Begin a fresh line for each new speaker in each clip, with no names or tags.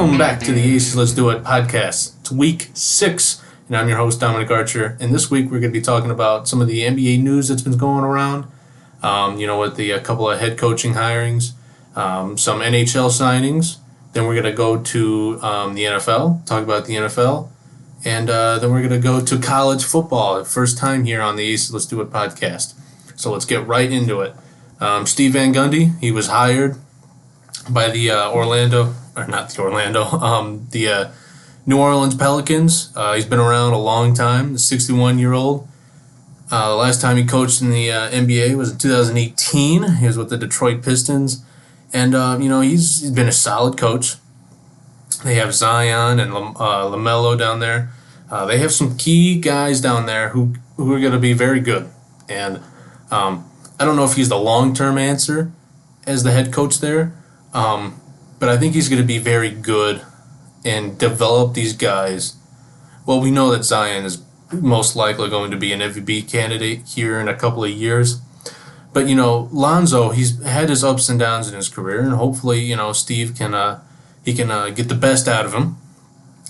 Welcome back to the Aces Let's Do It podcast. It's week 6, and I'm your host, Dominic Archer. And this week we're going to be talking about some of the NBA news that's been going around, with the couple of head coaching hirings, some NHL signings. Then we're going to go to the NFL, talk about the NFL. And then we're going to go to college football, first time here on the Aces Let's Do It podcast. So let's get right into it. Steve Van Gundy, he was hired by the New Orleans Pelicans. He's been around a long time, the 61-year-old. The last time he coached in the NBA was in 2018. He was with the Detroit Pistons. And, he's been a solid coach. They have Zion and LaMelo down there. They have some key guys down there who are going to be very good. And I don't know if he's the long-term answer as the head coach there, but I think he's going to be very good and develop these guys. Well, we know that Zion is most likely going to be an MVP candidate here in a couple of years. But, Lonzo, he's had his ups and downs in his career, and hopefully, Steve can get the best out of him.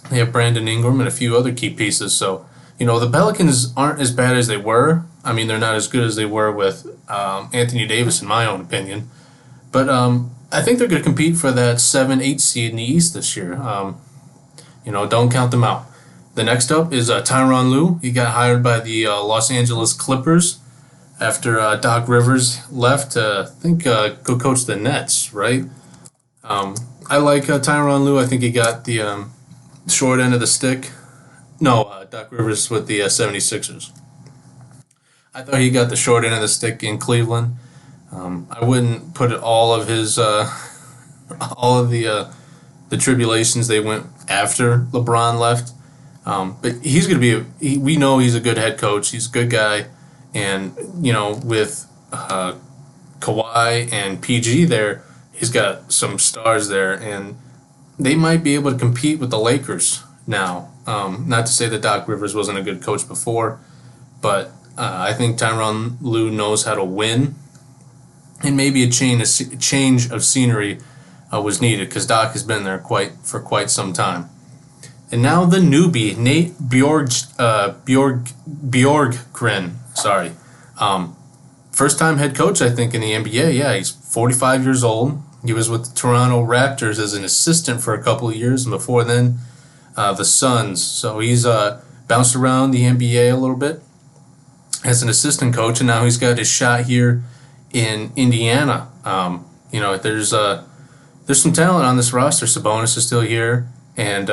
They have Brandon Ingram and a few other key pieces. So, the Pelicans aren't as bad as they were. I mean, they're not as good as they were with Anthony Davis, in my own opinion. But I think they're going to compete for that 7-8 seed in the East this year. Don't count them out. The next up is Tyronn Lue. He got hired by the Los Angeles Clippers after Doc Rivers left. I think go coach the Nets, right? I like Tyronn Lue. I think he got the short end of the stick. No, Doc Rivers with the 76ers. I thought he got the short end of the stick in Cleveland. I wouldn't put all of his, the tribulations they went after LeBron left. But he's going to be, we know he's a good head coach. He's a good guy. And, with Kawhi and PG there, he's got some stars there. And they might be able to compete with the Lakers now. Not to say that Doc Rivers wasn't a good coach before, but I think Tyronn Lue knows how to win. And maybe a change of scenery was needed because Doc has been there for quite some time. And now the newbie, Nate Bjorkgren. Sorry. First-time head coach, I think, in the NBA. Yeah, he's 45 years old. He was with the Toronto Raptors as an assistant for a couple of years, and before then, the Suns. So he's bounced around the NBA a little bit as an assistant coach, and now he's got his shot here in Indiana. There's some talent on this roster. Sabonis is still here, and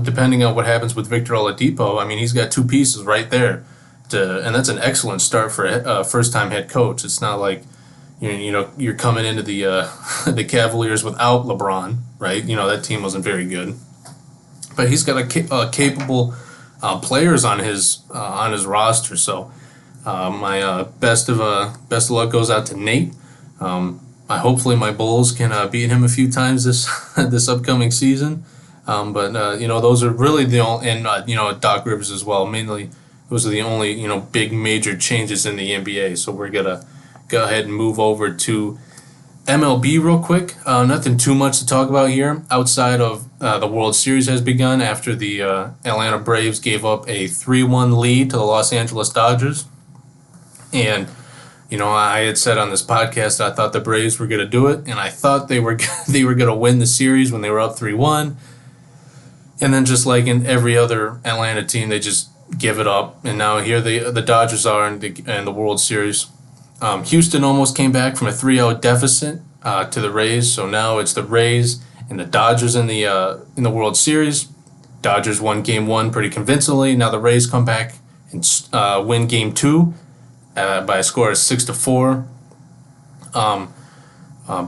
depending on what happens with Victor Oladipo, I mean, he's got two pieces right there, and that's an excellent start for a first-time head coach. It's not like you're coming into the the Cavaliers without LeBron, right? That team wasn't very good, but he's got a capable players on his roster. So. My best of luck goes out to Nate. Hopefully my Bulls can beat him a few times this upcoming season. But those are really the only, and Doc Rivers as well. Mainly, those are the only big major changes in the NBA. So we're gonna go ahead and move over to MLB real quick. Nothing too much to talk about here outside of the World Series has begun after the Atlanta Braves gave up a 3-1 lead to the Los Angeles Dodgers. And, I had said on this podcast I thought the Braves were going to do it, and I thought they were going to win the series when they were up 3-1. And then just like in every other Atlanta team, they just give it up. And now here the Dodgers are in the World Series. Houston almost came back from a 3-0 deficit to the Rays, so now it's the Rays and the Dodgers in the World Series. Dodgers won Game 1 pretty convincingly. Now the Rays come back and win Game 2. By a score of 6-4.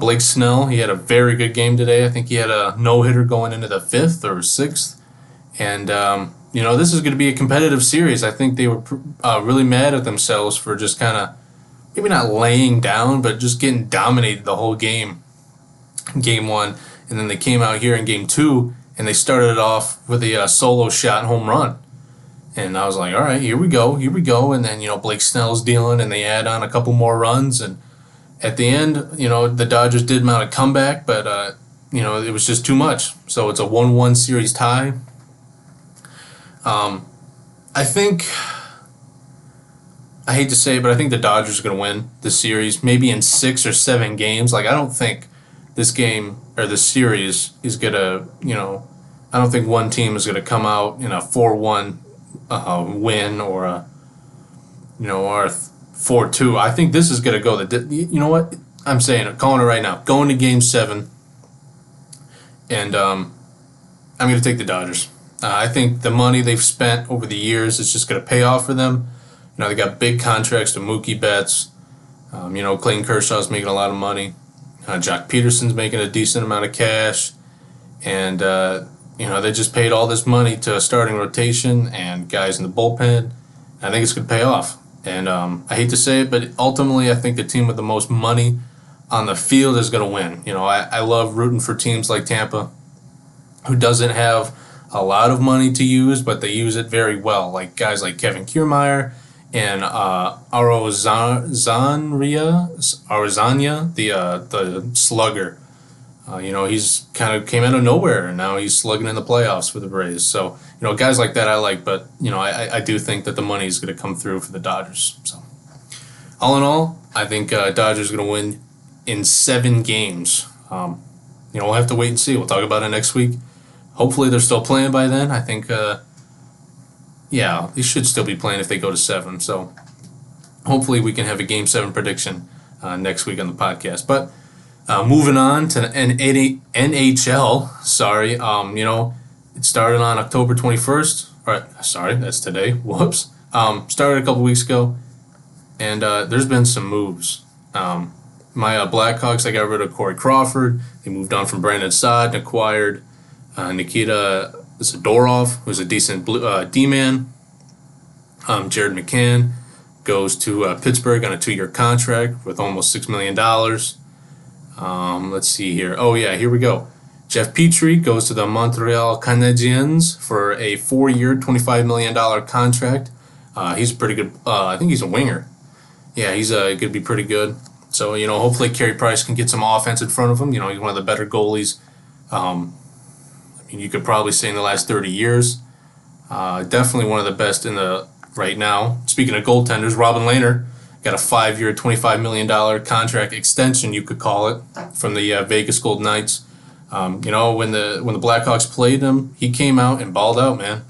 Blake Snell, he had a very good game today. I think he had a no-hitter going into the 5th or 6th. And, this is going to be a competitive series. I think they were really mad at themselves for just kind of, maybe not laying down, but just getting dominated the whole game, Game 1. And then they came out here in Game 2, and they started it off with a solo shot home run. And I was like, all right, here we go. And then, Blake Snell's dealing, and they add on a couple more runs. And at the end, the Dodgers did mount a comeback, but, it was just too much. So it's a 1-1 series tie. I think, I hate to say it, but I think the Dodgers are going to win this series, maybe in 6 or 7 games. Like, I don't think this game or this series is going to, I don't think one team is going to come out in a 4-1 win or a 4-2. I think this is going to go you know what? I'm saying it, calling it right now. Going to Game 7, and I'm going to take the Dodgers. I think the money they've spent over the years is just going to pay off for them. They got big contracts to Mookie Betts. Clayton Kershaw's making a lot of money. Jock Peterson's making a decent amount of cash. And, they just paid all this money to a starting rotation and guys in the bullpen. I think it's going to pay off. And I hate to say it, but ultimately I think the team with the most money on the field is going to win. I love rooting for teams like Tampa, who doesn't have a lot of money to use, but they use it very well. Like guys like Kevin Kiermaier and Arozarena, the slugger. He's kind of came out of nowhere, and now he's slugging in the playoffs for the Braves. So, guys like that I like, but, I do think that the money is going to come through for the Dodgers. So, all in all, I think Dodgers are going to win in 7 games. We'll have to wait and see. We'll talk about it next week. Hopefully they're still playing by then. I think, they should still be playing if they go to 7. So hopefully we can have a Game 7 prediction next week on the podcast. But moving on to the NHL, it started on October 21st. That's today. Whoops. Started a couple weeks ago, and there's been some moves. My Blackhawks, they got rid of Corey Crawford. They moved on from Brandon Saad and acquired Nikita Zadorov, who's a decent D-man. Jared McCann goes to Pittsburgh on a 2-year contract with almost $6 million. Let's see here. Oh, yeah, here we go. Jeff Petrie goes to the Montreal Canadiens for a 4-year, $25 million contract. He's pretty good. I think he's a winger. Yeah, he's going to be pretty good. So, hopefully Carey Price can get some offense in front of him. He's one of the better goalies. You could probably say in the last 30 years. Definitely one of the best right now. Speaking of goaltenders, Robin Lehner got a 5-year, $25 million contract extension, you could call it, from the Vegas Golden Knights. When the Blackhawks played him, he came out and balled out, man.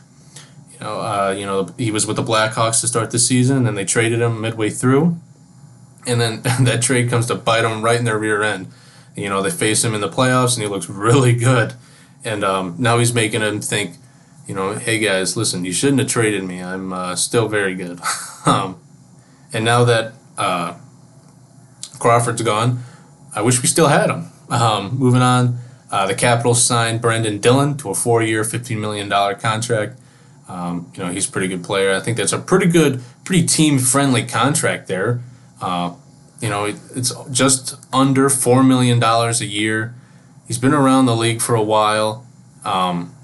He was with the Blackhawks to start the season, and then they traded him midway through. And then that trade comes to bite them right in their rear end. They face him in the playoffs, and he looks really good. And now he's making them think, hey, guys, listen, you shouldn't have traded me. I'm still very good. And now that Crawford's gone, I wish we still had him. Moving on, the Capitals signed Brendan Dillon to a 4-year, $15 million contract. He's a pretty good player. I think that's a pretty team-friendly contract there. It's just under $4 million a year. He's been around the league for a while.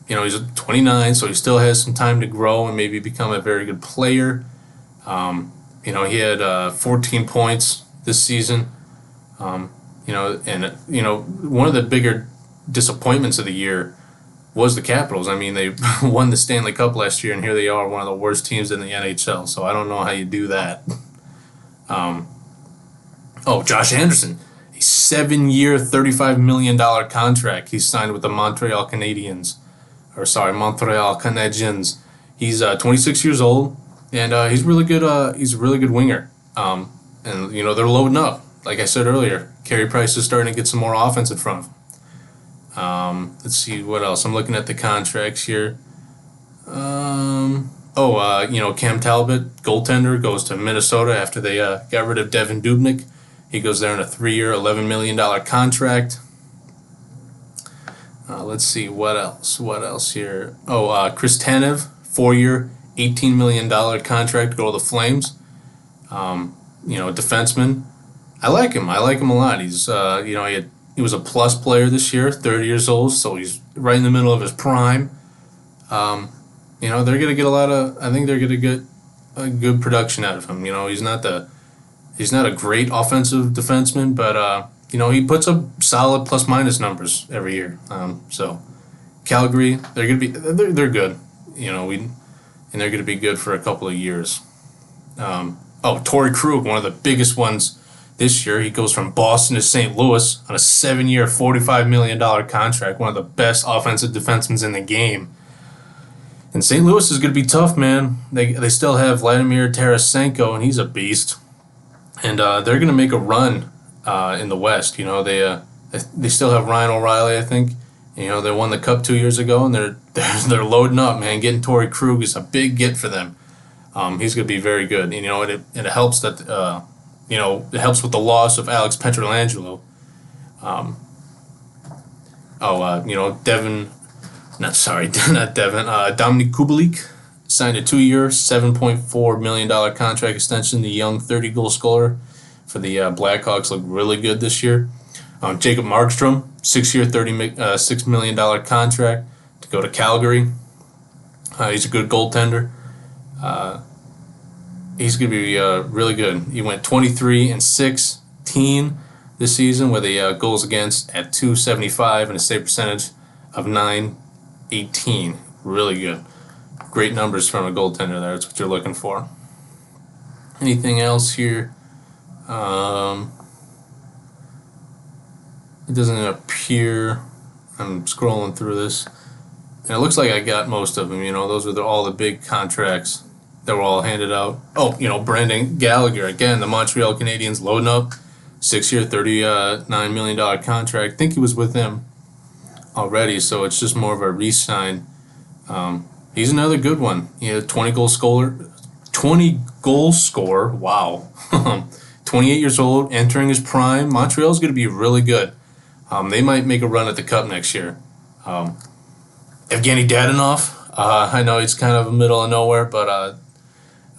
He's 29, so he still has some time to grow and maybe become a very good player. He had 14 points this season. One of the bigger disappointments of the year was the Capitals. They won the Stanley Cup last year, and here they are, one of the worst teams in the NHL. So I don't know how you do that. Josh Anderson, a 7-year, $35 million contract he's signed with the Montreal Canadiens. He's 26 years old, and he's really good. He's a really good winger. And they're loading up. Like I said earlier, Carey Price is starting to get some more offense in front of him. Let's see what else. I'm looking at the contracts here. Cam Talbot, goaltender, goes to Minnesota after they got rid of Devin Dubnyk. He goes there on a 3-year, $11 million contract. Let's see, what else? What else here? Chris Tanev, 4-year, $18 million contract to go to the Flames. Defenseman. I like him. I like him a lot. He's, he was a plus player this year, 30 years old, so he's right in the middle of his prime. They're going to get I think they're going to get a good production out of him. He's not the He's not a great offensive defenseman, but he puts up solid plus minus numbers every year. So Calgary, they're good. And they're going to be good for a couple of years. Torrey Krug, one of the biggest ones this year. He goes from Boston to St. Louis on a 7-year, $45 million contract. One of the best offensive defensemen in the game. And St. Louis is going to be tough, man. They still have Vladimir Tarasenko, and he's a beast. And they're going to make a run in the West. They still have Ryan O'Reilly, I think. They won the Cup 2 years ago, and they're loading up, man. Getting Torrey Krug is a big get for them. He's going to be very good. It helps that it helps with the loss of Alex Pietrangelo. Dominic Kubalik signed a 2-year, $7.4 million contract extension. The young 30-goal scorer for the Blackhawks looked really good this year. Jacob Markstrom, 6-year, $36 million contract to go to Calgary. He's a good goaltender. He's going to be really good. He went 23-16 this season with a goals against at .275 and a save percentage of .918. Really good. Great numbers from a goaltender there. That's what you're looking for. Anything else here? It doesn't appear. I'm scrolling through this, and it looks like I got most of them. Those are all the big contracts that were all handed out. Brendan Gallagher, again, the Montreal Canadiens loading up. 6-year, $39 million contract. I think he was with them already, so it's just more of a re-sign. He's another good one. He had a 20-goal scorer. Wow. 28 years old, entering his prime. Montreal's going to be really good. They might make a run at the Cup next year. Evgeny Dadonov, I know he's kind of a middle of nowhere, but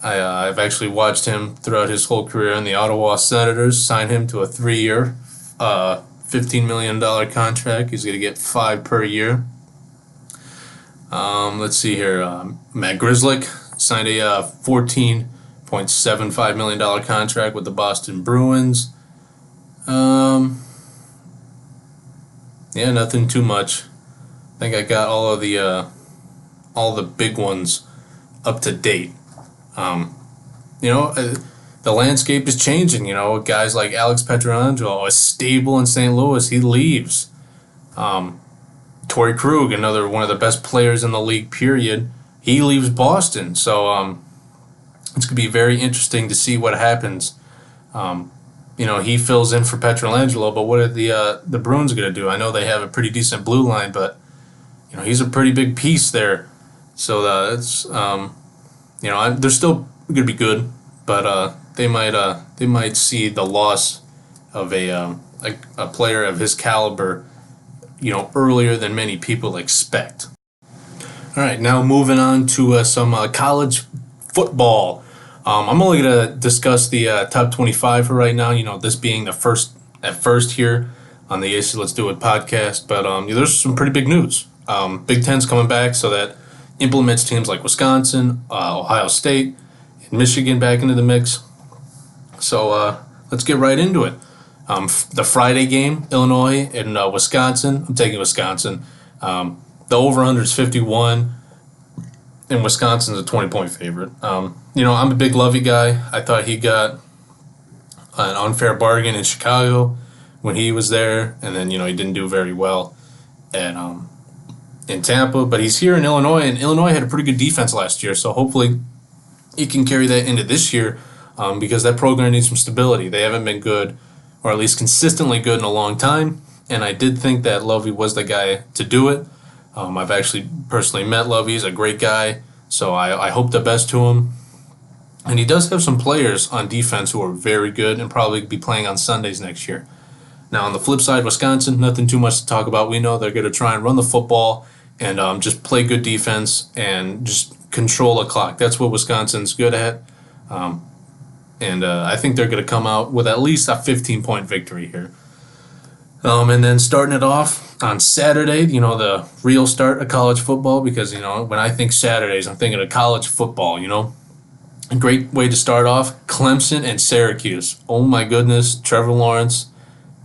I've actually watched him throughout his whole career in the Ottawa Senators, sign him to a 3-year, $15 million contract. He's going to get $5 per year. Let's see here. Matt Grzelcyk signed a $14.75 million contract with the Boston Bruins. Nothing too much. I think I got all the big ones up to date. The landscape is changing. Guys like Alex Pietrangelo is stable in St. Louis. He leaves. Torrey Krug, another one of the best players in the league, period. He leaves Boston. So it's going to be very interesting to see what happens. He fills in for Pietrangelo, but what are the Bruins going to do? I know they have a pretty decent blue line, but he's a pretty big piece there. So that's they're still going to be good, but they might see the loss of a player of his caliber, earlier than many people expect. All right, now moving on to some college football. I'm only going to discuss the top 25 for right now, this being the first here on the AC Let's Do It podcast. But there's some pretty big news. Big Ten's coming back, so that implements teams like Wisconsin, Ohio State, and Michigan back into the mix. So let's get right into it. The Friday game, Illinois and Wisconsin. I'm taking Wisconsin. The over-under is 51, and Wisconsin's a 20-point favorite. I'm a big Lovie guy. I thought he got an unfair bargain in Chicago when he was there, and then, he didn't do very well in Tampa. But he's here in Illinois, and Illinois had a pretty good defense last year, so hopefully he can carry that into this year because that program needs some stability. They haven't been good, or at least consistently good, in a long time, and I did think that Lovie was the guy to do it. I've actually personally met Lovie. He's a great guy, so I hope the best to him. And he does have some players on defense who are very good and probably be playing on Sundays next year. Now, on the flip side, Wisconsin, nothing too much to talk about. We know they're going to try and run the football and just play good defense and just control the clock. That's what Wisconsin's good at. And I think they're going to come out with at least a 15-point victory here. And then starting it off on Saturday, the real start of college football, because, when I think Saturdays, I'm thinking of college football, A great way to start off, Clemson and Syracuse. Oh my goodness, Trevor Lawrence,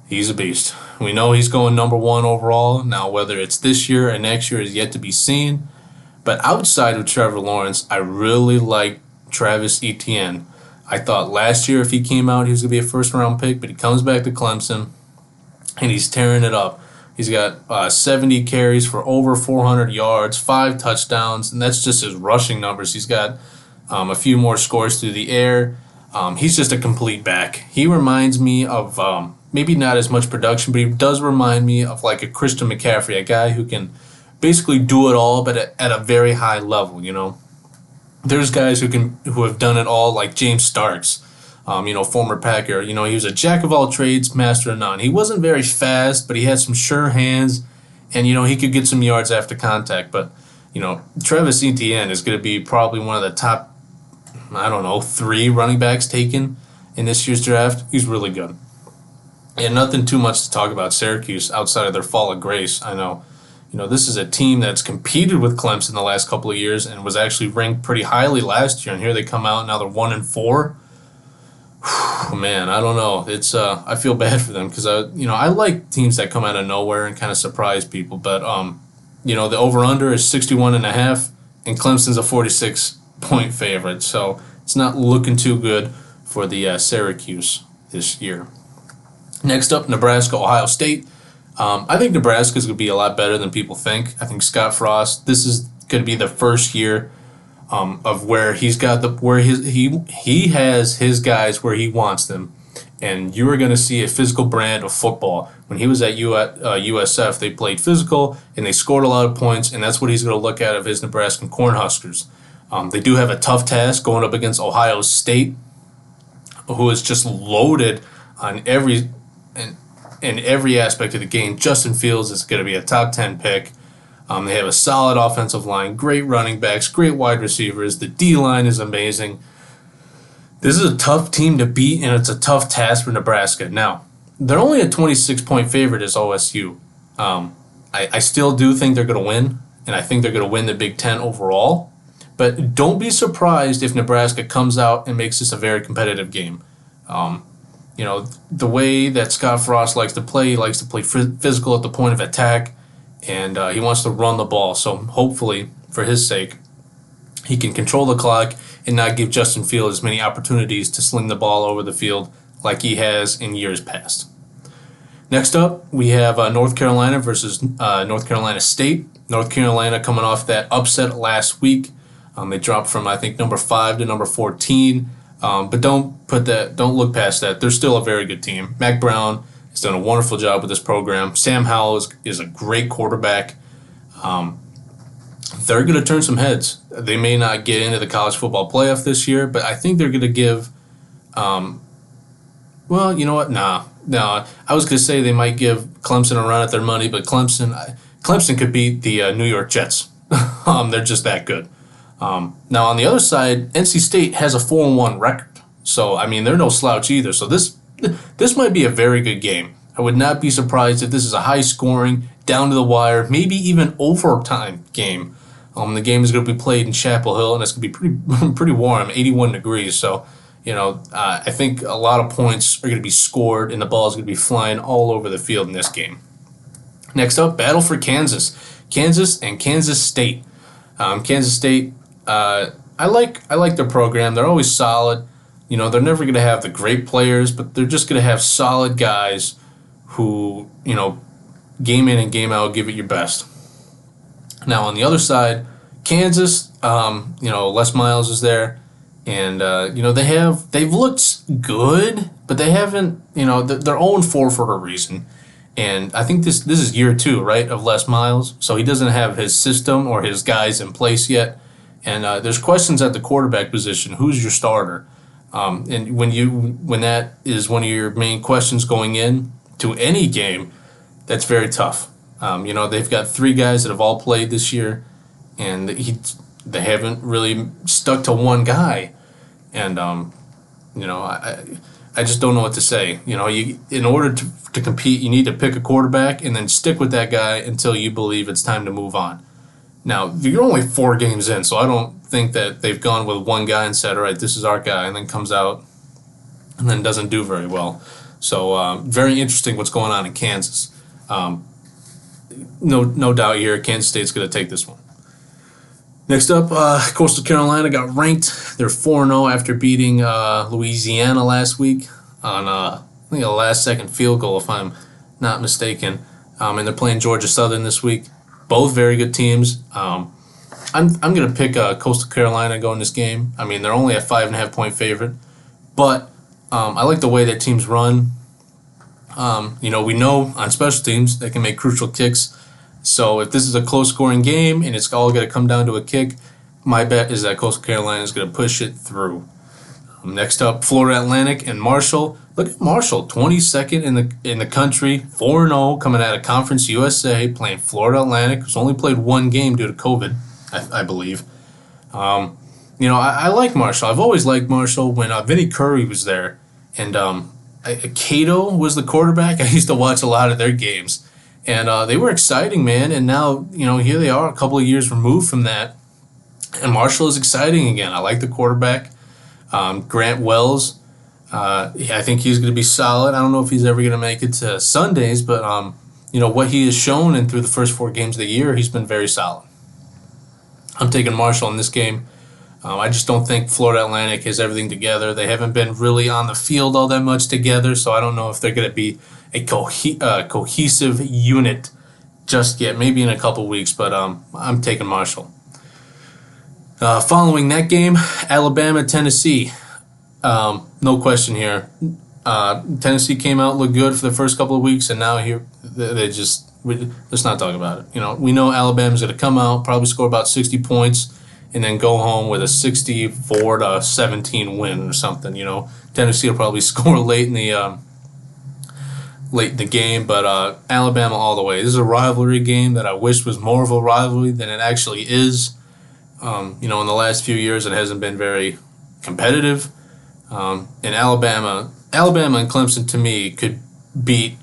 he's a beast. We know he's going number one overall. Now, whether it's this year or next year is yet to be seen. But outside of Trevor Lawrence, I really like Travis Etienne. I thought last year if he came out, he was going to be a first-round pick, but he comes back to Clemson, and he's tearing it up. He's got 70 carries for over 400 yards, 5 touchdowns, and that's just his rushing numbers. He's got a few more scores through the air. He's just a complete back. He reminds me of maybe not as much production, but he does remind me of like a Christian McCaffrey, a guy who can basically do it all, but at a very high level. There's guys who have done it all, like James Starks, former Packer. He was a jack of all trades, master of none. He wasn't very fast, but he had some sure hands, and he could get some yards after contact. But Travis Etienne is going to be probably one of the top, 3 running backs taken in this year's draft. He's really good. And nothing too much to talk about Syracuse outside of their fall of grace. I know, this is a team that's competed with Clemson the last couple of years and was actually ranked pretty highly last year. And here they come out, now they're 1-4. Man, I don't know. It's I feel bad for them because I like teams that come out of nowhere and kind of surprise people. But the over/under is 61.5, and Clemson's a 46-point favorite. So it's not looking too good for the Syracuse this year. Next up, Nebraska, Ohio State. I think Nebraska's going to be a lot better than people think. I think Scott Frost, this is going to be the first year of where he's got he has his guys where he wants them, and you are going to see a physical brand of football. When he was at USF, they played physical and they scored a lot of points, and that's what he's going to look at of his Nebraskan Cornhuskers. They do have a tough task going up against Ohio State, who is just loaded on every aspect of the game. Justin Fields is going to be a top 10 pick. They have a solid offensive line, great running backs, great wide receivers. The D-line is amazing. This is a tough team to beat, and it's a tough task for Nebraska. Now, they're only a 26-point favorite as OSU. I still do think they're going to win, and I think they're going to win the Big Ten overall. But don't be surprised if Nebraska comes out and makes this a very competitive game. The way that Scott Frost likes to play, he likes to play physical at the point of attack, and he wants to run the ball. So hopefully, for his sake, he can control the clock and not give Justin Fields as many opportunities to sling the ball over the field like he has in years past. Next up, we have North Carolina versus North Carolina State. North Carolina coming off that upset last week. They dropped from, I think, number 5 to number 14. But don't look past that. They're still a very good team. Mac Brown has done a wonderful job with this program. Sam Howell is a great quarterback. They're going to turn some heads. They may not get into the college football playoff this year, but I think they're going to give well, you know what? No. I was going to say they might give Clemson a run at their money, but Clemson could beat the New York Jets. They're just that good. Now, on the other side, NC State has a 4-1 record. So, they're no slouch either. So this might be a very good game. I would not be surprised if this is a high-scoring, down-to-the-wire, maybe even overtime game. The game is going to be played in Chapel Hill, and it's going to be pretty warm, 81 degrees. So, I think a lot of points are going to be scored, and the ball is going to be flying all over the field in this game. Next up, battle for Kansas. Kansas and Kansas State. Kansas State, I like their program. They're always solid. They're never going to have the great players, but they're just going to have solid guys who, game in and game out, give it your best. Now, on the other side, Kansas, Les Miles is there, and, they've looked good, but they haven't, they're 0-4 for a reason. And I think this is year 2, right, of Les Miles. So he doesn't have his system or his guys in place yet. And there's questions at the quarterback position. Who's your starter? And when that is one of your main questions going in to any game, that's very tough. They've got 3 guys that have all played this year, and they haven't really stuck to one guy. And I just don't know what to say. In order to compete, you need to pick a quarterback and then stick with that guy until you believe it's time to move on. Now, you're only 4 games in, so I don't think that they've gone with one guy and said, all right, this is our guy, and then comes out and then doesn't do very well. So very interesting what's going on in Kansas. No doubt here, Kansas State's going to take this one. Next up, Coastal Carolina got ranked. They're 4-0 after beating Louisiana last week on I think a last-second field goal, if I'm not mistaken. And they're playing Georgia Southern this week. Both very good teams. I'm going to pick Coastal Carolina going this game. I mean, they're only a 5.5-point favorite, but I like the way that teams run. We know on special teams they can make crucial kicks. So if this is a close-scoring game and it's all going to come down to a kick, my bet is that Coastal Carolina is going to push it through. Next up, Florida Atlantic and Marshall. Look at Marshall, 22nd in the country, 4-0, coming out of Conference USA, playing Florida Atlantic, who's only played one game due to COVID, I believe. I like Marshall. I've always liked Marshall when Vinnie Curry was there, and Cato was the quarterback. I used to watch a lot of their games. And they were exciting, man. And now, here they are a couple of years removed from that. And Marshall is exciting again. I like the quarterback. Grant Wells, I think he's going to be solid. I don't know if he's ever going to make it to Sundays, but, what he has shown and through the first 4 games of the year, he's been very solid. I'm taking Marshall in this game. I just don't think Florida Atlantic has everything together. They haven't been really on the field all that much together, so I don't know if they're going to be a cohesive unit just yet. Maybe in a couple weeks, but I'm taking Marshall. Following that game, Alabama, Tennessee. No question here. Tennessee came out, looked good for the first couple of weeks, and now here let's not talk about it. We know Alabama's going to come out, probably score about 60 points, and then go home with a 64-17 win or something. Tennessee will probably score late in the game, but Alabama all the way. This is a rivalry game that I wish was more of a rivalry than it actually is. In the last few years, it hasn't been very competitive. And Alabama and Clemson, to me, could beat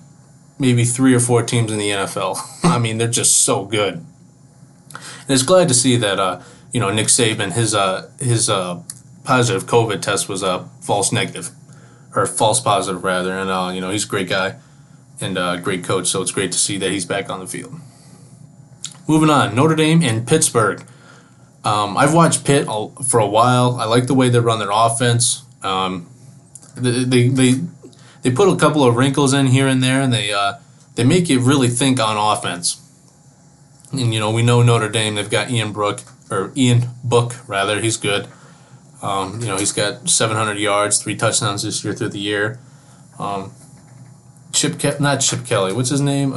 maybe 3 or 4 teams in the NFL. I mean, they're just so good. And it's glad to see that, Nick Saban, his positive COVID test was a false negative, or false positive, rather. And, he's a great guy and a great coach, so it's great to see that he's back on the field. Moving on, Notre Dame and Pittsburgh. I've watched Pitt for a while. I like the way they run their offense. They put a couple of wrinkles in here and there, and they make you really think on offense. And we know Notre Dame. They've got Ian Book. He's good. He's got 700 yards, 3 touchdowns this year through the year. Not Chip Kelly. What's his name?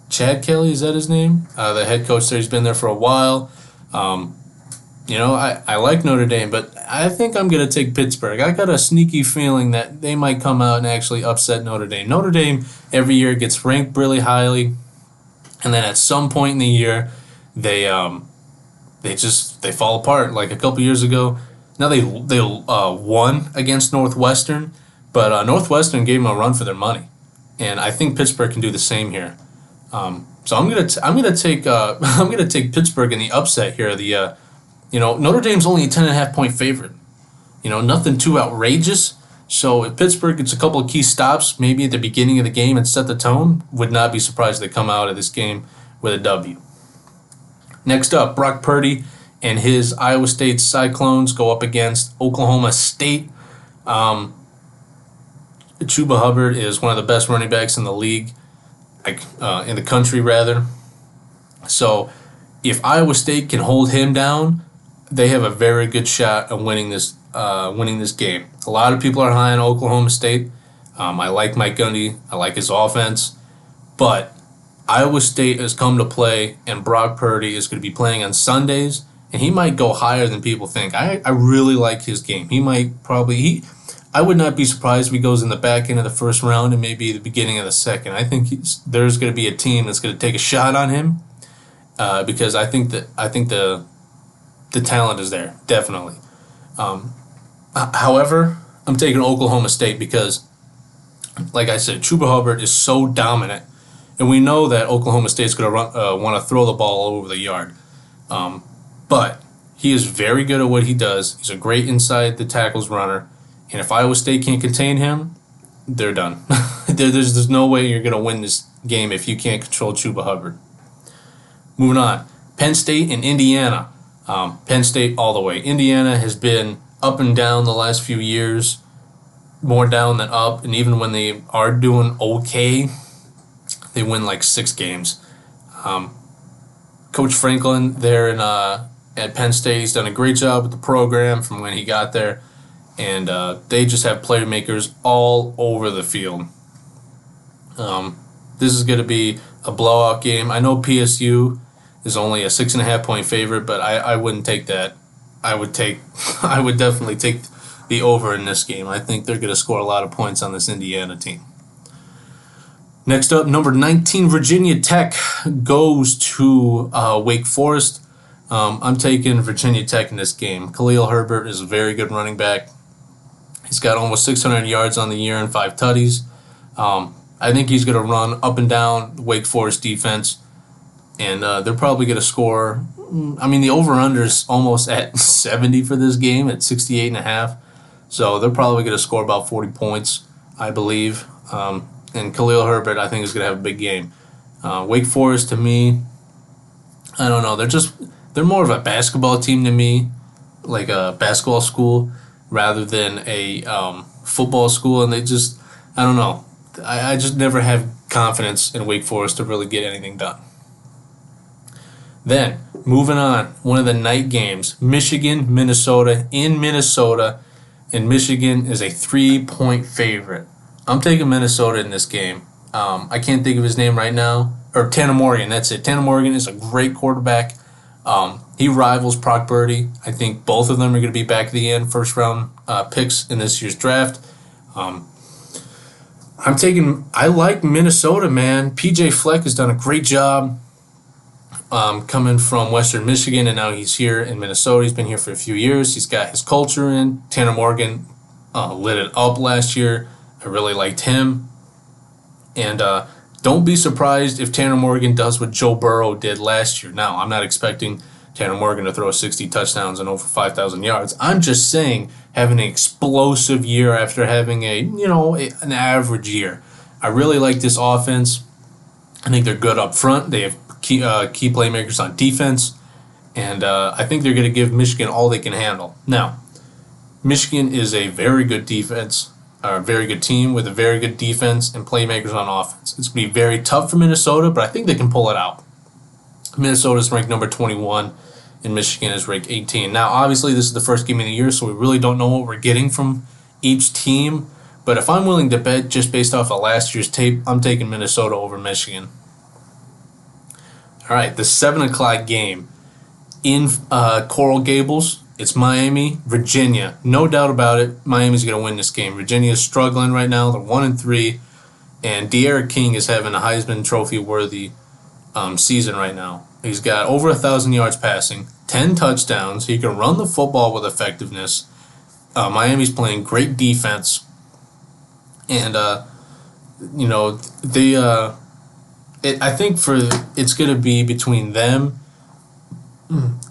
Chad Kelly, is that his name? The head coach there. He's been there for a while. I like Notre Dame, but I think I'm going to take Pittsburgh. I got a sneaky feeling that they might come out and actually upset Notre Dame. Notre Dame every year gets ranked really highly, and then at some point in the year, they fall apart. Like a couple years ago, now they won against Northwestern, but Northwestern gave them a run for their money, and I think Pittsburgh can do the same here. So I'm gonna take Pittsburgh in the upset here. Notre Dame's only a 10.5-point favorite. Nothing too outrageous. So if Pittsburgh gets a couple of key stops, maybe at the beginning of the game and set the tone, would not be surprised if they come out of this game with a W. Next up, Brock Purdy and his Iowa State Cyclones go up against Oklahoma State. Chuba Hubbard is one of the best running backs in the league, in the country rather. So if Iowa State can hold him down, they have a very good shot at winning this game. A lot of people are high on Oklahoma State. I like Mike Gundy. I like his offense. But Iowa State has come to play, and Brock Purdy is going to be playing on Sundays, and he might go higher than people think. I really like his game. I would not be surprised if he goes in the back end of the first round and maybe the beginning of the second. I think there's going to be a team that's going to take a shot on him because I think the talent is there, definitely. However, I'm taking Oklahoma State because, like I said, Chuba Hubbard is so dominant, And we know that Oklahoma State's going to want to throw the ball all over the yard. But he is very good at what he does. He's a great inside the tackles runner. And if Iowa State can't contain him, they're done. There's no way you're going to win this game if you can't control Chuba Hubbard. Moving on. Penn State and Indiana. Penn State all the way. Indiana has been up and down the last few years, more down than up. And even when they are doing okay, they win like 6 games. Coach Franklin there at Penn State, he's done a great job with the program from when he got there. And they just have playmakers all over the field. This is going to be a blowout game. I know PSU is only a 6.5-point favorite, but I wouldn't take that. I would definitely take the over in this game. I think they're going to score a lot of points on this Indiana team. Next up, number 19, Virginia Tech goes to Wake Forest. I'm taking Virginia Tech in this game. Khalil Herbert is a very good running back. He's got almost 600 yards on the year and 5 tutties. I think he's going to run up and down the Wake Forest defense, and they're probably going to score. I mean, the over-under is almost at 70 for this game at 68.5. So they're probably going to score about 40 points, I believe. And Khalil Herbert, I think, is going to have a big game. Wake Forest, to me, I don't know. They're more of a basketball team to me, like a basketball school, rather than a football school. And I don't know. I just never have confidence in Wake Forest to really get anything done. Then, moving on, one of the night games, Michigan, Minnesota, in Minnesota, and Michigan is a 3-point favorite. I'm taking Minnesota in this game. I can't think of his name right now. Or Tanner Morgan, that's it. Tanner Morgan is a great quarterback. He rivals Brock Purdy. I think both of them are going to be back at the end, first-round picks in this year's draft. I like Minnesota, man. PJ Fleck has done a great job coming from Western Michigan, and now he's here in Minnesota. He's been here for a few years. He's got his culture in. Tanner Morgan lit it up last year. I really liked him. And don't be surprised if Tanner Morgan does what Joe Burrow did last year. Now, I'm not expecting Tanner Morgan to throw 60 touchdowns and over 5,000 yards. I'm just saying having an explosive year after having an average year. I really like this offense. I think they're good up front. They have key playmakers on defense. And I think they're going to give Michigan all they can handle. Now, Michigan is a very good defense. A very good team with a very good defense and playmakers on offense. It's going to be very tough for Minnesota, but I think they can pull it out. Minnesota's ranked number 21, and Michigan is ranked 18. Now, obviously, this is the first game of the year, so we really don't know what we're getting from each team. But if I'm willing to bet just based off of last year's tape, I'm taking Minnesota over Michigan. All right, the 7 o'clock game in Coral Gables. It's Miami, Virginia. No doubt about it, Miami's going to win this game. Virginia is struggling right now. They're 1-3, and De'Aaron King is having a Heisman Trophy-worthy season right now. He's got over 1,000 yards passing, 10 touchdowns. He can run the football with effectiveness. Miami's playing great defense, and I think it's going to be between them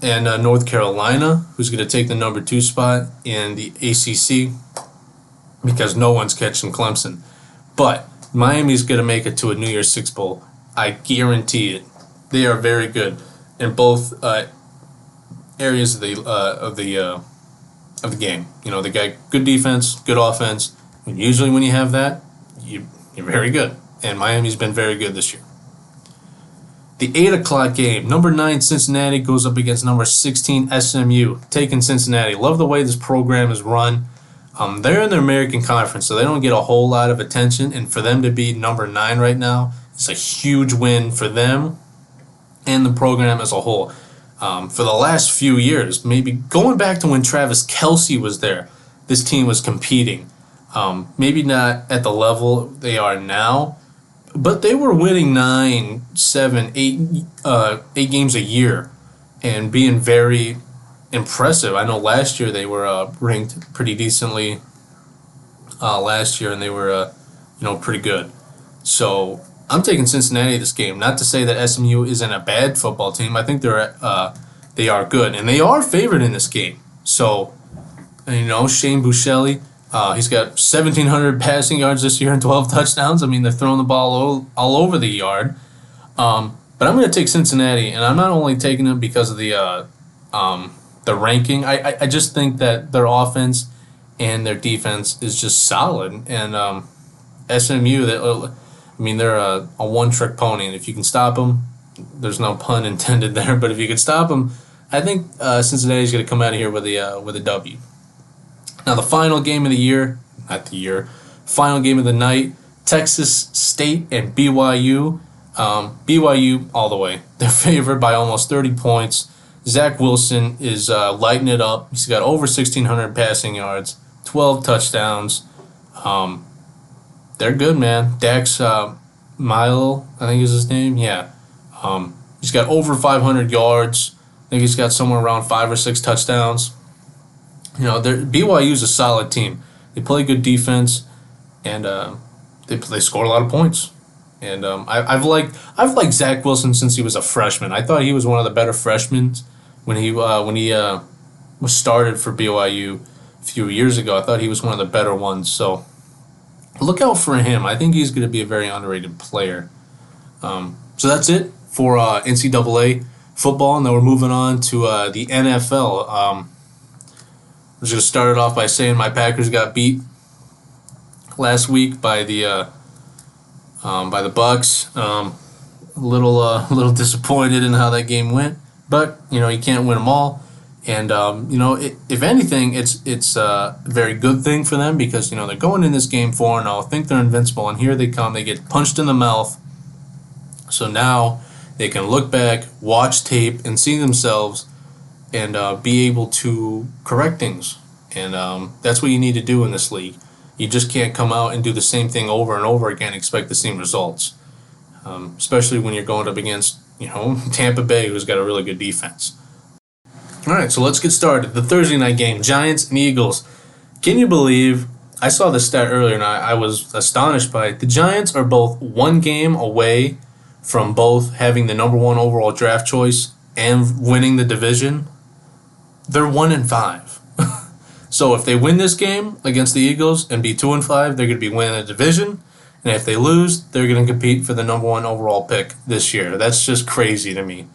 and North Carolina, who's going to take the number 2 spot in the ACC, because no one's catching Clemson. But Miami's going to make it to a New Year's Six Bowl. I guarantee it. They are very good in both areas of the game. They got good defense, good offense. And usually, when you have that, you're very good. And Miami's been very good this year. The 8 o'clock game, number 9 Cincinnati goes up against number 16 SMU, taking Cincinnati. Love the way this program is run. They're in the American Conference, so they don't get a whole lot of attention. And for them to be number 9 right now, it's a huge win for them and the program as a whole. For the last few years, maybe going back to when Travis Kelce was there, this team was competing. Maybe not at the level they are now, but they were winning 9, 7, 8 games a year and being very impressive. I know last year they were ranked pretty decently last year, and they were pretty good. So I'm taking Cincinnati this game. Not to say that SMU isn't a bad football team. I think they are good, and they are favored in this game. So, Shane Buechele, he's got 1,700 passing yards this year and 12 touchdowns. I mean, they're throwing the ball all over the yard. But I'm going to take Cincinnati, and I'm not only taking them because of the ranking. I just think that their offense and their defense is just solid, and SMU they're a one-trick pony, and if you can stop them, there's no pun intended there. But if you can stop them, I think Cincinnati's going to come out of here with a W. Now the final game of the year, final game of the night, Texas State and BYU. BYU all the way. They're favored by almost 30 points. Zach Wilson is lighting it up. He's got over 1,600 passing yards, 12 touchdowns. They're good, man. Dax Milo, I think is his name. Yeah. He's got over 500 yards. I think he's got somewhere around 5 or 6 touchdowns. BYU's a solid team. They play good defense, and they score a lot of points. And I've liked Zach Wilson since he was a freshman. I thought he was one of the better freshmen when he was started for BYU a few years ago. I thought he was one of the better ones. So look out for him. I think he's going to be a very underrated player. So that's it for NCAA football, and then we're moving on to the NFL. I'm just going to start it off by saying my Packers got beat last week by the Bucks. A little disappointed in how that game went, but you can't win them all. And if anything, it's a very good thing for them because they're going in this game 4-0, think they're invincible, and here they come. They get punched in the mouth. So now they can look back, watch tape, and see themselves, and be able to correct things. And that's what you need to do in this league. You just can't come out and do the same thing over and over again and expect the same results, especially when you're going up against, Tampa Bay, who's got a really good defense. All right, so let's get started. The Thursday night game, Giants and Eagles. Can you believe, I saw this stat earlier and I was astonished by it. The Giants are both one game away from both having the number 1 overall draft choice and winning the division. They're 1-5. So if they win this game against the Eagles and be 2-5, they're going to be winning the division. And if they lose, they're going to compete for the number 1 overall pick this year. That's just crazy to me.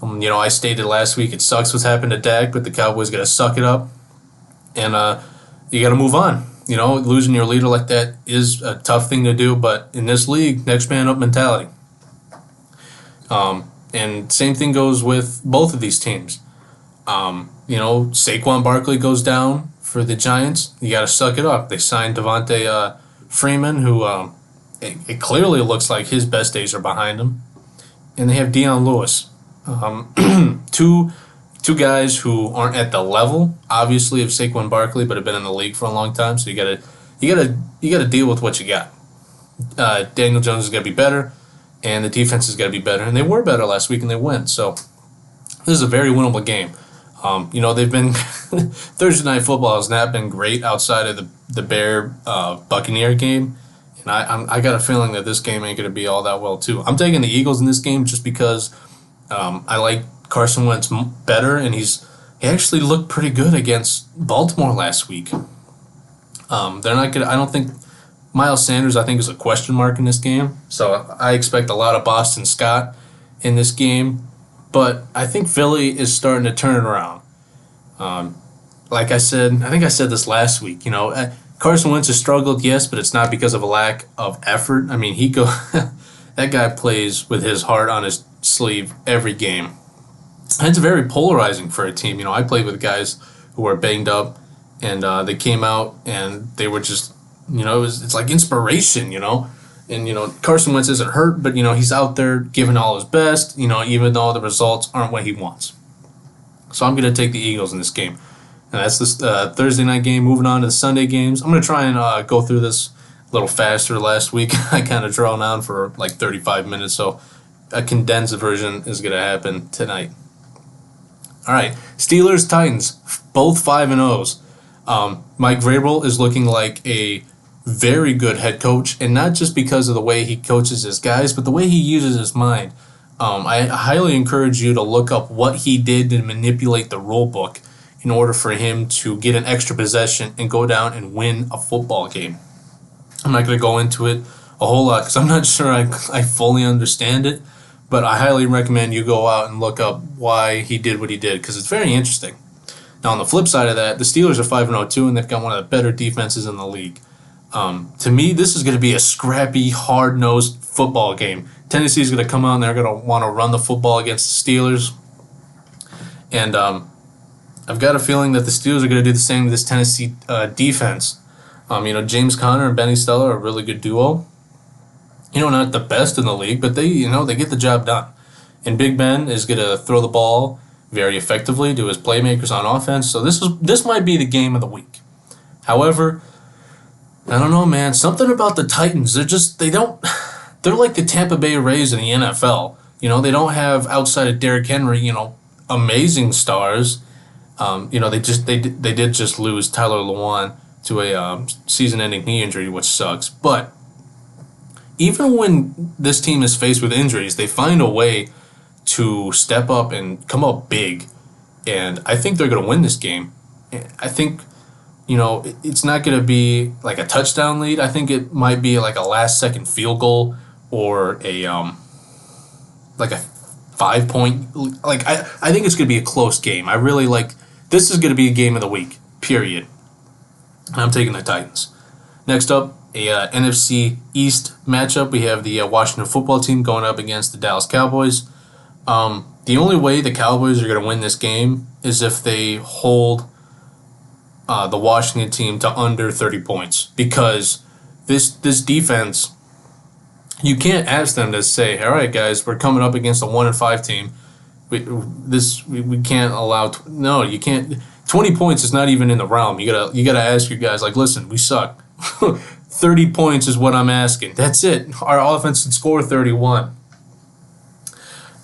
I stated last week it sucks what's happened to Dak, but the Cowboys got to suck it up. And you got to move on. Losing your leader like that is a tough thing to do, but in this league, next man up mentality. And same thing goes with both of these teams. Saquon Barkley goes down for the Giants. You got to suck it up. They signed Devontae Freeman, who it clearly looks like his best days are behind him. And they have Deion Lewis. Two guys who aren't at the level, obviously, of Saquon Barkley, but have been in the league for a long time. So you gotta deal with what you got. Daniel Jones has got to be better, and the defense has got to be better. And they were better last week, and they win. So this is a very winnable game. They've been Thursday night football has not been great outside of the Bear Buccaneer game, and I got a feeling that this game ain't going to be all that well too. I'm taking the Eagles in this game just because I like Carson Wentz better, and he actually looked pretty good against Baltimore last week. They're not good. I don't think Miles Sanders, I think, is a question mark in this game, so I expect a lot of Boston Scott in this game. But I think Philly is starting to turn it around. Like I said, I think I said this last week. Carson Wentz has struggled, yes, but it's not because of a lack of effort. I mean, that guy plays with his heart on his sleeve every game. And it's very polarizing for a team. I played with guys who were banged up, and they came out and they were just, it's like inspiration, And, Carson Wentz isn't hurt, but, he's out there giving all his best, even though the results aren't what he wants. So I'm going to take the Eagles in this game. And that's this Thursday night game. Moving on to the Sunday games. I'm going to try and go through this a little faster. Last week I kind of drawn on for like 35 minutes, so a condensed version is going to happen tonight. All right, Steelers, Titans, both 5-0s. Mike Vrabel is looking like a very good head coach, and not just because of the way he coaches his guys, but the way he uses his mind. I highly encourage you to look up what he did to manipulate the rule book in order for him to get an extra possession and go down and win a football game. I'm not going to go into it a whole lot because I'm not sure I fully understand it, but I highly recommend you go out and look up why he did what he did because it's very interesting. Now, on the flip side of that, the Steelers are 5-0-2, and they've got one of the better defenses in the league. To me, this is going to be a scrappy, hard-nosed football game. Tennessee is going to come out and they're going to want to run the football against the Steelers. And I've got a feeling that the Steelers are going to do the same to this Tennessee defense. James Conner and Benny Stellar are a really good duo. Not the best in the league, but they get the job done. And Big Ben is going to throw the ball very effectively to his playmakers on offense. So this might be the game of the week. However, I don't know, man. Something about the Titans. They're like the Tampa Bay Rays in the NFL. They don't have, outside of Derrick Henry, amazing stars. They did just lose Tyler Lewan to a season-ending knee injury, which sucks. But even when this team is faced with injuries, they find a way to step up and come up big. And I think they're going to win this game. I think, it's not going to be like a touchdown lead. I think it might be like a last-second field goal or a 5-point. I think it's going to be a close game. I really this is going to be a game of the week, period. I'm taking the Titans. Next up, a NFC East matchup. We have the Washington football team going up against the Dallas Cowboys. The only way the Cowboys are going to win this game is if they hold the Washington team to under 30 points. Because this defense, you can't ask them to say, all right, guys, we're coming up against a 1-5 team. We can't allow. No, you can't. 20 points is not even in the realm. You gotta ask your guys, listen, we suck. 30 points is what I'm asking. That's it. Our offense can score 31.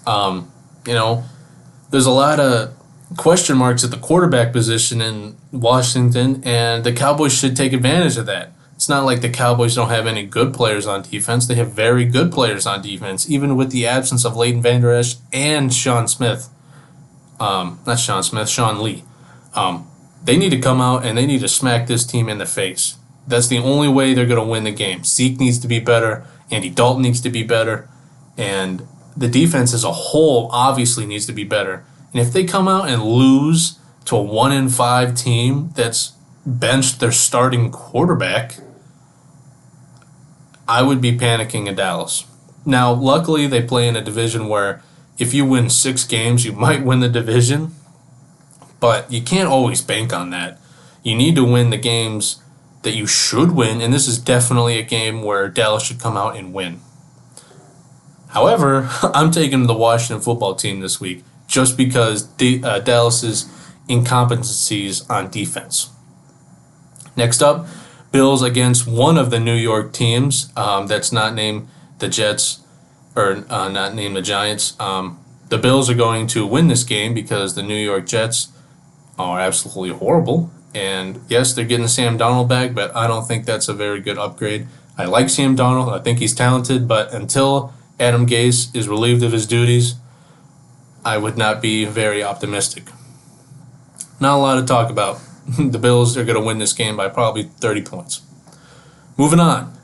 There's a lot of question marks at the quarterback position in Washington, and the Cowboys should take advantage of that. It's not like the Cowboys don't have any good players on defense. They have very good players on defense, even with the absence of Leighton Vander Esch and Sean Lee. They need to come out and they need to smack this team in the face. That's the only way they're going to win the game. Zeke needs to be better. Andy Dalton needs to be better. And the defense as a whole obviously needs to be better. And if they come out and lose to a 1-5 team that's benched their starting quarterback, I would be panicking in Dallas. Now, luckily, they play in a division where if you win 6 games, you might win the division. But you can't always bank on that. You need to win the games that you should win, and this is definitely a game where Dallas should come out and win. However, I'm taking the Washington football team this week just because Dallas's incompetencies on defense. Next up, Bills against one of the New York teams that's not named the Jets or not named the Giants. The Bills are going to win this game because the New York Jets are absolutely horrible. And yes, they're getting Sam Darnold back, but I don't think that's a very good upgrade. I like Sam Darnold. I think he's talented, but until Adam Gase is relieved of his duties, I would not be very optimistic. Not a lot to talk about. The Bills are going to win this game by probably 30 points. Moving on.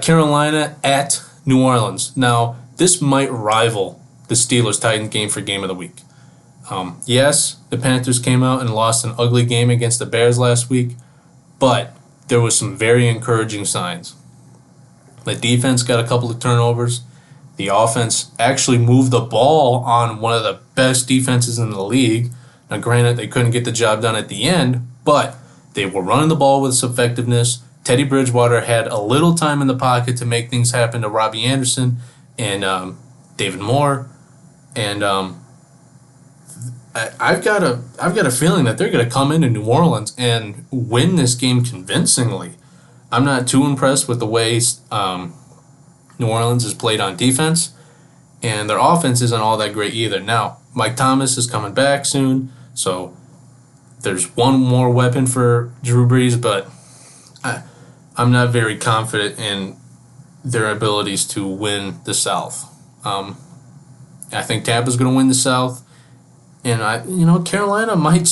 Carolina at New Orleans. Now, this might rival the Steelers-Titans game for game of the week. Yes, the Panthers came out and lost an ugly game against the Bears last week, but there was some very encouraging signs. The defense got a couple of turnovers. The offense actually moved the ball on one of the best defenses in the league. Now, granted, they couldn't get the job done at the end, but they were running the ball with effectiveness. Teddy Bridgewater had a little time in the pocket to make things happen to Robbie Anderson and David Moore, and I've got a feeling that they're going to come into New Orleans and win this game convincingly. I'm not too impressed with the way New Orleans is played on defense, and their offense isn't all that great either. Now, Mike Thomas is coming back soon, so there's one more weapon for Drew Brees, but I'm not very confident in their abilities to win the South. I think Tampa's going to win the South, and Carolina might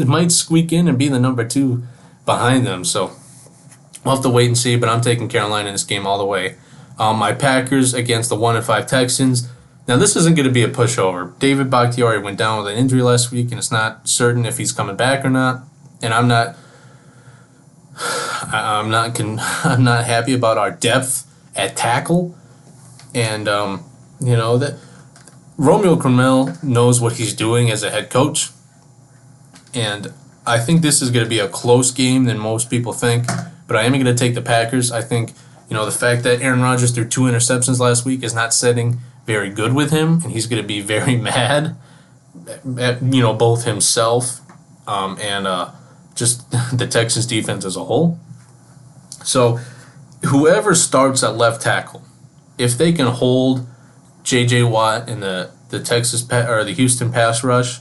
might squeak in and be the number 2 behind them. So we'll have to wait and see. But I'm taking Carolina in this game all the way. My Packers against the 1-5 Texans. Now this isn't going to be a pushover. David Bakhtiari went down with an injury last week, and it's not certain if he's coming back or not. And I'm not I'm not happy about our depth at tackle, and that Romeo Crennel knows what he's doing as a head coach, and I think this is going to be a close game than most people think. But I am going to take the Packers. I think the fact that Aaron Rodgers threw 2 interceptions last week is not setting very good with him, and he's going to be very mad at both himself and just the Texans defense as a whole. So whoever starts at left tackle, if they can hold J.J. Watt and the the Houston pass rush,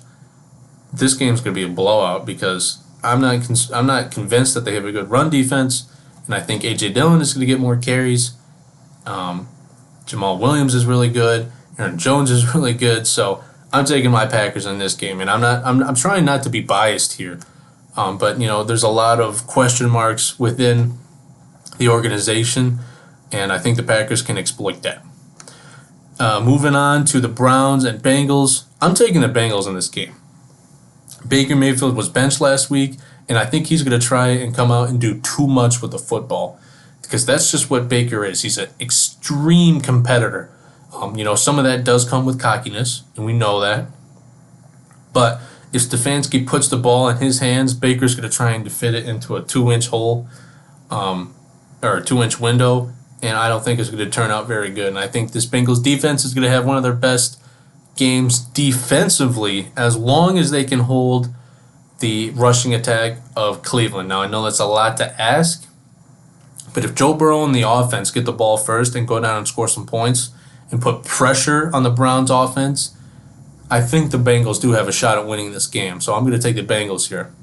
this game's going to be a blowout because I'm not convinced that they have a good run defense, and I think A.J. Dillon is going to get more carries. Jamal Williams is really good. Aaron Jones is really good. So I'm taking my Packers in this game, and I'm trying not to be biased here, but there's a lot of question marks within the organization, and I think the Packers can exploit that. Moving on to the Browns and Bengals, I'm taking the Bengals in this game. Baker Mayfield was benched last week, and I think he's going to try and come out and do too much with the football because that's just what Baker is. He's an extreme competitor. Some of that does come with cockiness, and we know that. But if Stefanski puts the ball in his hands, Baker's going to try and fit it into a 2-inch hole or a 2-inch window, and I don't think it's going to turn out very good. And I think this Bengals defense is going to have one of their best games defensively as long as they can hold the rushing attack of Cleveland. Now, I know that's a lot to ask, but if Joe Burrow and the offense get the ball first and go down and score some points and put pressure on the Browns offense, I think the Bengals do have a shot at winning this game. So I'm going to take the Bengals here.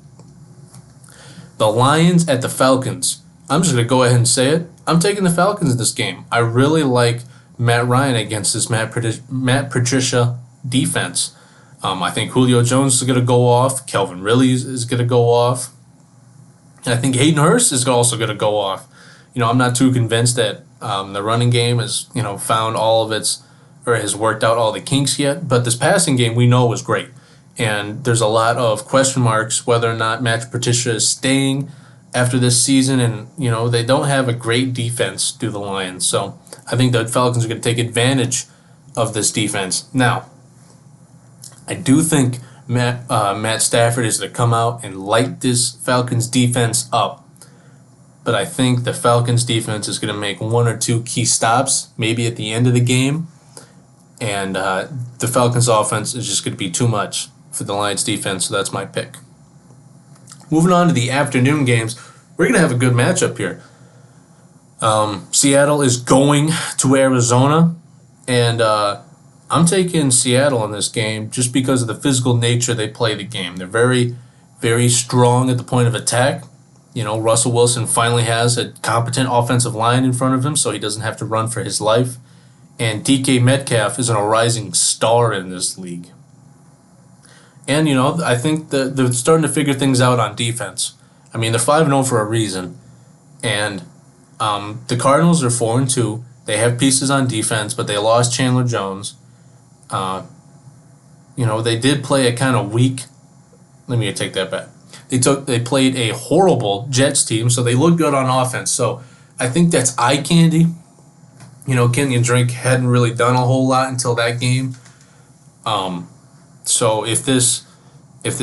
The Lions at the Falcons. I'm just going to go ahead and say it. I'm taking the Falcons in this game. I really like Matt Ryan against this Matt Patricia defense. I think Julio Jones is going to go off. Calvin Ridley is going to go off. And I think Hayden Hurst is also going to go off. I'm not too convinced that the running game has, found all of its, or has worked out all the kinks yet. But this passing game we know was great. And there's a lot of question marks whether or not Matt Patricia is staying after this season. And, they don't have a great defense, do the Lions. So I think the Falcons are going to take advantage of this defense. Now, I do think Matt Stafford is going to come out and light this Falcons defense up. But I think the Falcons defense is going to make 1 or 2 key stops, maybe at the end of the game. And the Falcons offense is just going to be too much for the Lions defense, so that's my pick. Moving on to the afternoon games, we're going to have a good matchup here. Seattle is going to Arizona, and I'm taking Seattle in this game just because of the physical nature they play the game. They're very, very strong at the point of attack. Russell Wilson finally has a competent offensive line in front of him, so he doesn't have to run for his life. And DK Metcalf is a rising star in this league. And, I think they're starting to figure things out on defense. I mean, they're 5-0 for a reason. And the Cardinals are 4-2. They have pieces on defense, but they lost Chandler Jones. They did play a kind of weak. Let me take that back. They played a horrible Jets team, so they looked good on offense. So I think that's eye candy. Kenyon Drake hadn't really done a whole lot until that game. So if the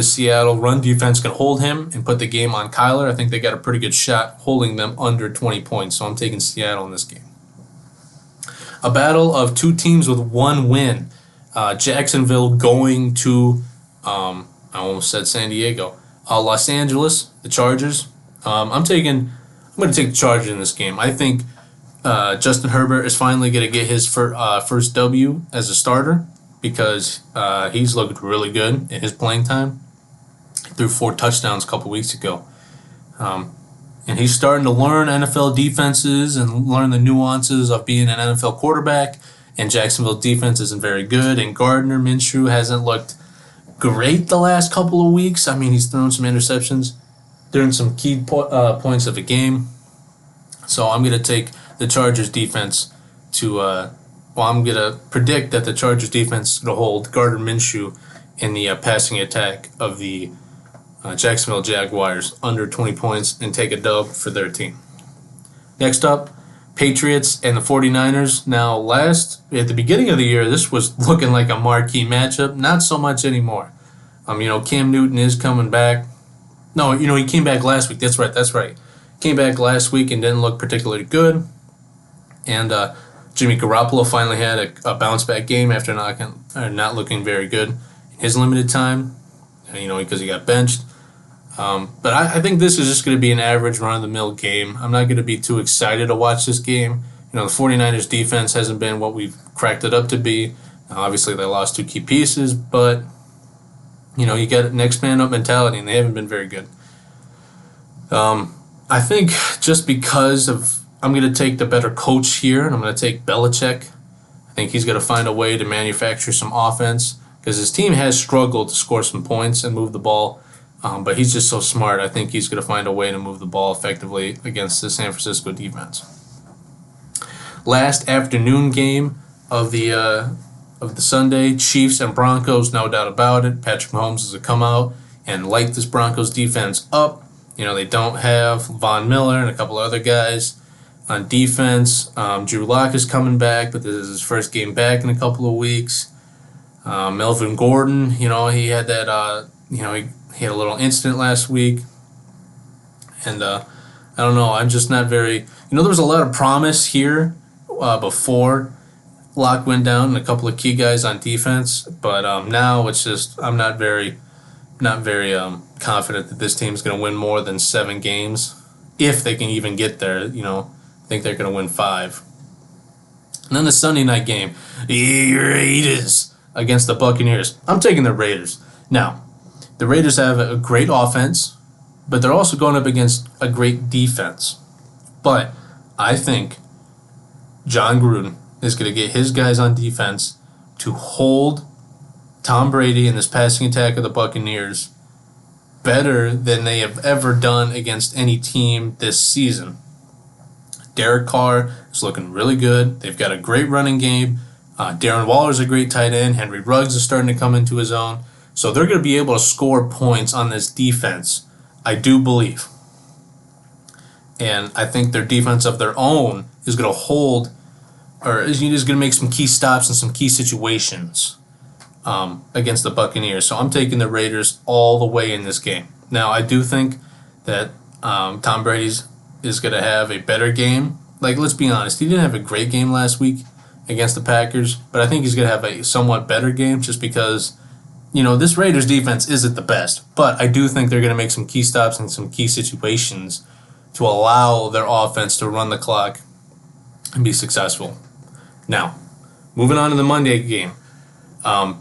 Seattle run defense can hold him and put the game on Kyler, I think they got a pretty good shot holding them under 20 points. So I'm taking Seattle in this game. A battle of 2 teams with 1 win. Jacksonville going to, I almost said San Diego. Los Angeles, the Chargers. I'm going to take the Chargers in this game. I think Justin Herbert is finally going to get his first W as a starter because he's looked really good in his playing time. He threw 4 touchdowns a couple weeks ago. and he's starting to learn NFL defenses and learn the nuances of being an NFL quarterback. And Jacksonville defense isn't very good, and Gardner Minshew hasn't looked great the last couple of weeks. I mean, he's thrown some interceptions during some key points of the game. So I'm going to take the Chargers defense to, I'm going to predict that the Chargers defense will hold Gardner Minshew in the passing attack of the Jacksonville Jaguars under 20 points and take a dub for their team. Next up, Patriots and the 49ers. Now, at the beginning of the year, this was looking like a marquee matchup. Not so much anymore. Cam Newton is coming back. No, he came back last week. That's right. Came back last week and didn't look particularly good. And Jimmy Garoppolo finally had a bounce-back game after not looking very good in his limited time, because he got benched. But I think this is just going to be an average run-of-the-mill game. I'm not going to be too excited to watch this game. The 49ers defense hasn't been what we've cracked it up to be. Obviously, they lost two key pieces, but, you got next man up mentality, and they haven't been very good. I think just because I'm going to take the better coach here, and I'm going to take Belichick. I think he's going to find a way to manufacture some offense because his team has struggled to score some points and move the ball. But he's just so smart. I think he's going to find a way to move the ball effectively against the San Francisco defense. Last afternoon game of the Sunday, Chiefs and Broncos, no doubt about it. Patrick Mahomes has to come out and light this Broncos defense up. They don't have Von Miller and a couple other guys on defense. Drew Lock is coming back, but this is his first game back in a couple of weeks. Melvin Gordon, he had that, he had a little incident last week. And I don't know, I'm just not very... there was a lot of promise here before Lock went down and a couple of key guys on defense. But now it's just, I'm not very confident that this team's going to win more than 7 games. If they can even get there, I think they're going to win 5. And then the Sunday night game, the Raiders against the Buccaneers. I'm taking the Raiders. Now, the Raiders have a great offense, but they're also going up against a great defense. But I think John Gruden is going to get his guys on defense to hold Tom Brady in this passing attack of the Buccaneers better than they have ever done against any team this season. Derek Carr is looking really good. They've got a great running game. Darren Waller's a great tight end. Henry Ruggs is starting to come into his own. So they're going to be able to score points on this defense, I do believe. And I think their defense of their own is going to hold, or is going to make some key stops in some key situations against the Buccaneers. So I'm taking the Raiders all the way in this game. Now, I do think that Tom Brady is going to have a better game. Like, let's be honest, he didn't have a great game last week against the Packers, but I think he's going to have a somewhat better game just because... this Raiders defense isn't the best, but I do think they're going to make some key stops in some key situations to allow their offense to run the clock and be successful. Now, moving on to the Monday game.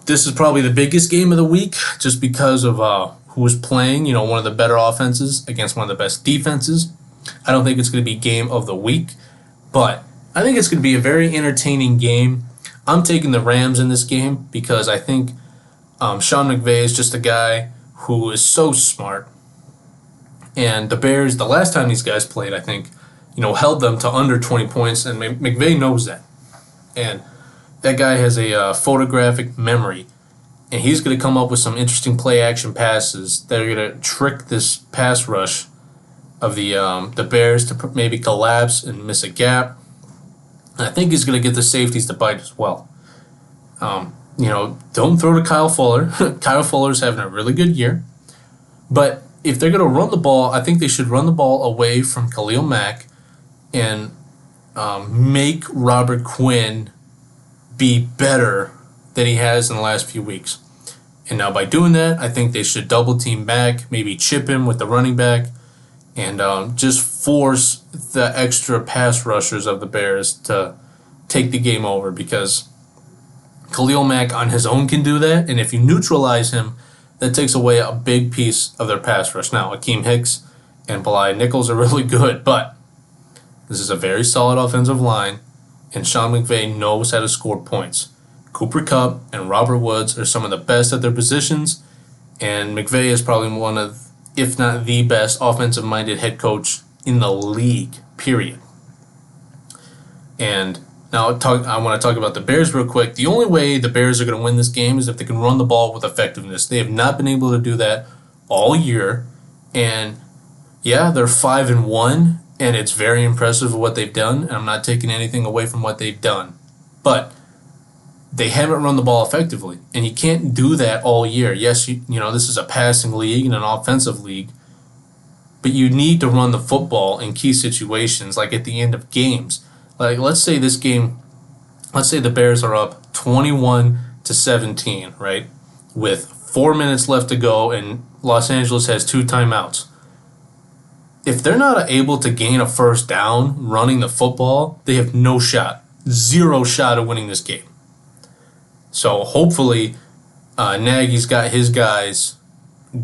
This is probably the biggest game of the week just because of who was playing, one of the better offenses against one of the best defenses. I don't think it's going to be game of the week, but I think it's going to be a very entertaining game. I'm taking the Rams in this game because I think Sean McVay is just a guy who is so smart. And the Bears, the last time these guys played, I think, held them to under 20 points, and McVay knows that. And that guy has a photographic memory, and he's going to come up with some interesting play-action passes that are going to trick this pass rush of the Bears to maybe collapse and miss a gap. And I think he's going to get the safeties to bite as well. Don't throw to Kyle Fuller. Kyle Fuller's having a really good year. But if they're going to run the ball, I think they should run the ball away from Khalil Mack and make Robert Quinn be better than he has in the last few weeks. And now by doing that, I think they should double team back, maybe chip him with the running back, and just force the extra pass rushers of the Bears to take the game over because Khalil Mack on his own can do that, and if you neutralize him, that takes away a big piece of their pass rush. Now, Akeem Hicks and Bilal Nichols are really good, but this is a very solid offensive line, and Sean McVay knows how to score points. Cooper Kupp and Robert Woods are some of the best at their positions, and McVay is probably one of, if not the best, offensive-minded head coach in the league, period. And now I want to talk about the Bears real quick. The only way the Bears are going to win this game is if they can run the ball with effectiveness. They have not been able to do that all year, and yeah, they're 5-1, and it's very impressive what they've done, and I'm not taking anything away from what they've done. But they haven't run the ball effectively, and you can't do that all year. Yes, you know, this is a passing league and an offensive league, but you need to run the football in key situations, like at the end of games. Like, let's say the Bears are up 21-17, right? With 4 minutes left to go, and Los Angeles has 2 timeouts. If they're not able to gain a first down running the football, they have no shot. 0 shot of winning this game. So hopefully, Nagy's got his guys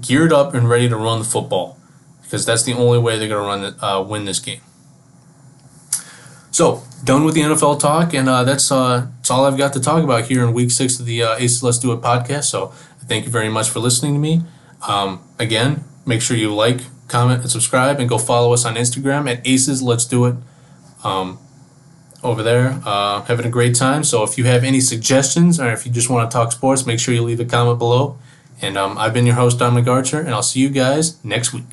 geared up and ready to run the football, because that's the only way they're going to win this game. So, done with the NFL talk, and that's all I've got to talk about here in Week 6 of the Aces Let's Do It podcast. So, thank you very much for listening to me. Again, make sure you like, comment, and subscribe, and go follow us on Instagram at Aces Let's Do It. Over there, having a great time. So, if you have any suggestions, or if you just want to talk sports, make sure you leave a comment below. And I've been your host, Dominic Archer, and I'll see you guys next week.